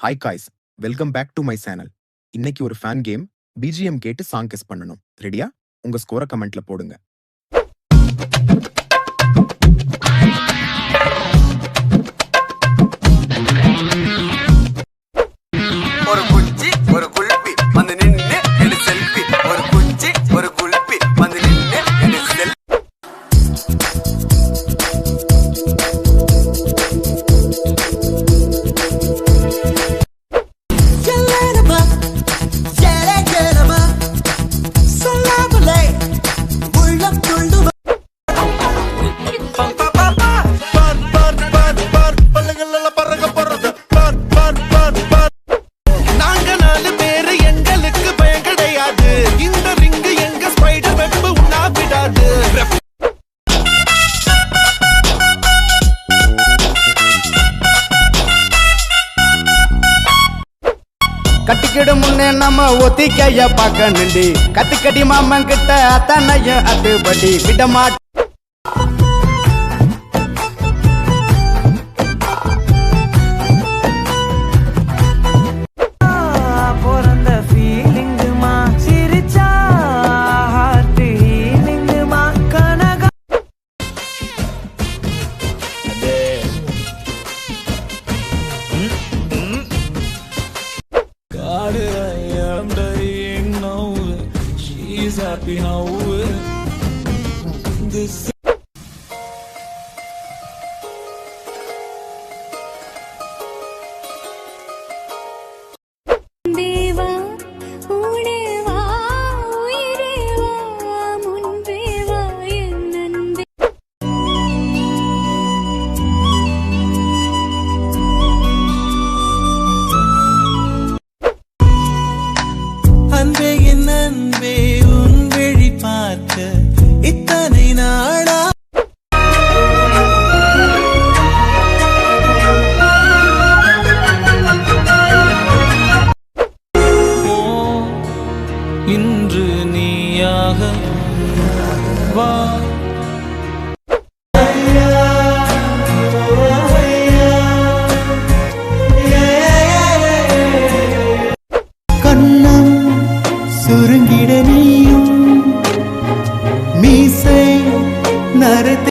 Hi guys, welcome back to my channel. இன்னைக்கு ஒரு fan game. BGM கேட்டு song guess பண்ணணும். ரெடியா? உங்க ஸ்கோரை கமெண்ட்ல போடுங்க. ஒரு குச்சி ஒரு குல்பி வந்து நின்னு எடு செல்ஃபி. ஒரு குச்சி ஒரு குல்பி வந்து நின்னு எடு செல்ஃபி. கட்டிக்கிடு முன்னே நம்ம ஒத்திக்கைய பார்க்க நின்று கத்துக்கடி மாமன் கிட்ட அத்தனையும் அதுபடி விடமாட்ட She's happy now with this. அன்பே உன் விழி பார்க்க இத்தனை நாளா இன்று நீயாக வா. கண்ணம் சுருங்கிட நீயும் மீசை நரத்தை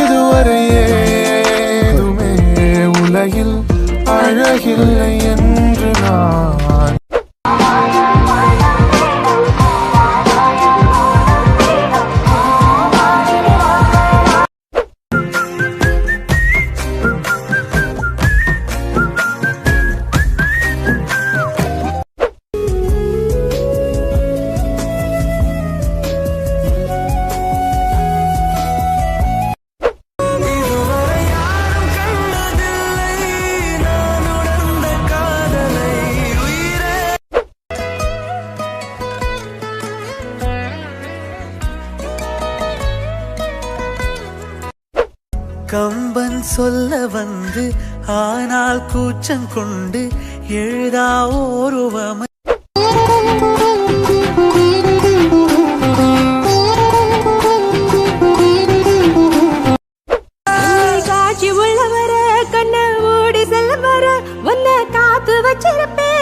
இதுவரை ஏதுமே உலகில் அழகில்லை என்று நான் கம்பன் சொல்ல வந்து ஆனால் கூச்சம் கொண்டு எழுதா ஓருவமை காட்சி உள்ளவர கண்ண ஓடி செல்ல வர உன்னை காத்து வச்சிருப்பேன்.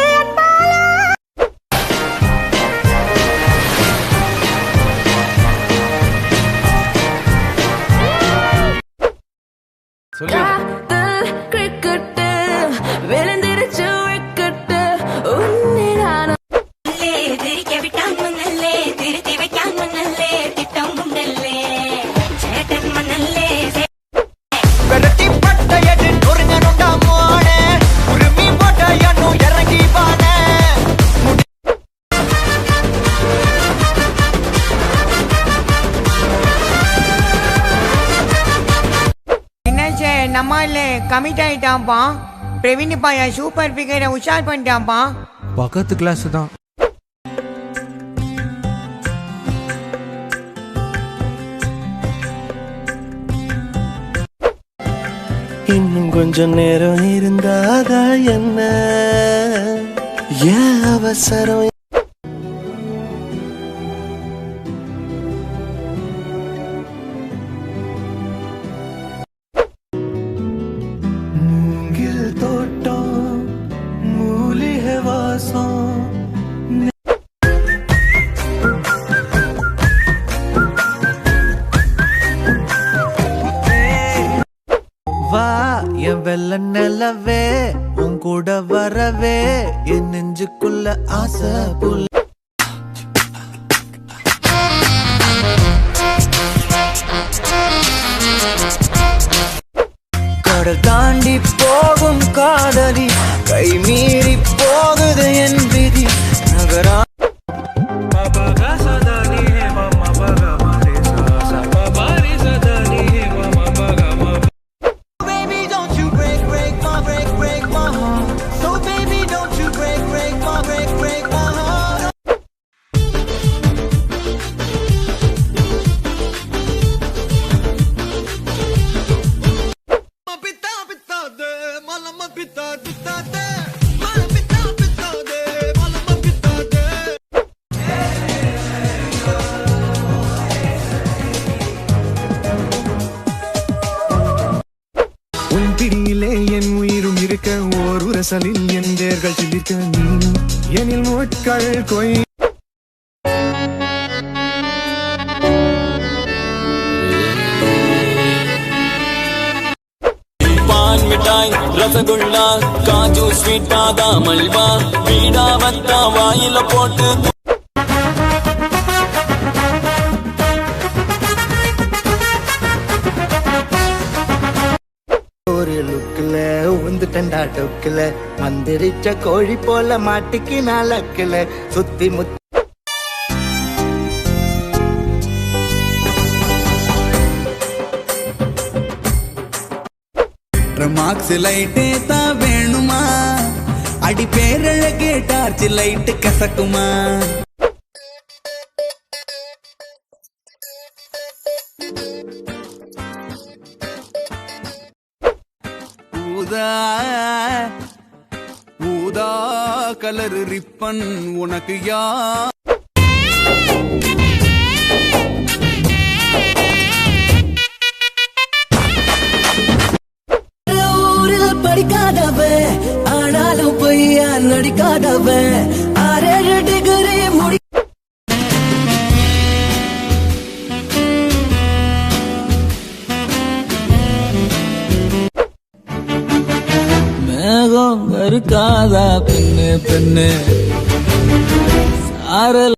நம்மால கமிட் ஆயிட்டான்ப்பா. பிரவீன் பாயா சூப்பர் ஃபிகரை உஷார் பண்ணிட்டான்ப்பா. பக்கத்து கிளாஸ் தான். இன்னும் கொஞ்சம் நேரம் இருந்தாதா என்ன ஏன் அவசரம் வெள்ள நிலவே உன் கூட வரவே என் நெஞ்சுக்குள்ள ஆசை புல் கடல் தாண்டி போகும் காதலி கை மீறி போகுது என் விதி நகரா உன் பிடியிலே என் உயிரும் இருக்க ஓர் உரசலில் என் வேர்கள் சிலிர்க்க நீ எனில் முட்கள் கொய் पान मिठाई रसगुल्ला काजू स्वीट बादाम हलवा पीड़ा बत्ता वाइल पोट ஒரு லுக்குல உந்துட்டண்டா டொக்குல மந்திரிச்ச கோழி போல மாட்டிக்கு நாளக்குல சுத்தி முத்தி மார்க்ஸ் லைட்டே தான் வேணுமா அடி பேரழகே டார்ச் லைட் கசக்குமா ஊதா ஊதா கலர் ரிப்பன் உனக்கு யா படிக்காதவன் ஆனாலும் பொய்யா நடிக்காதவன் 6 டிகிரி முடி மேகம் இருக்காதா பெண்ணு பெண்ணு சாரல்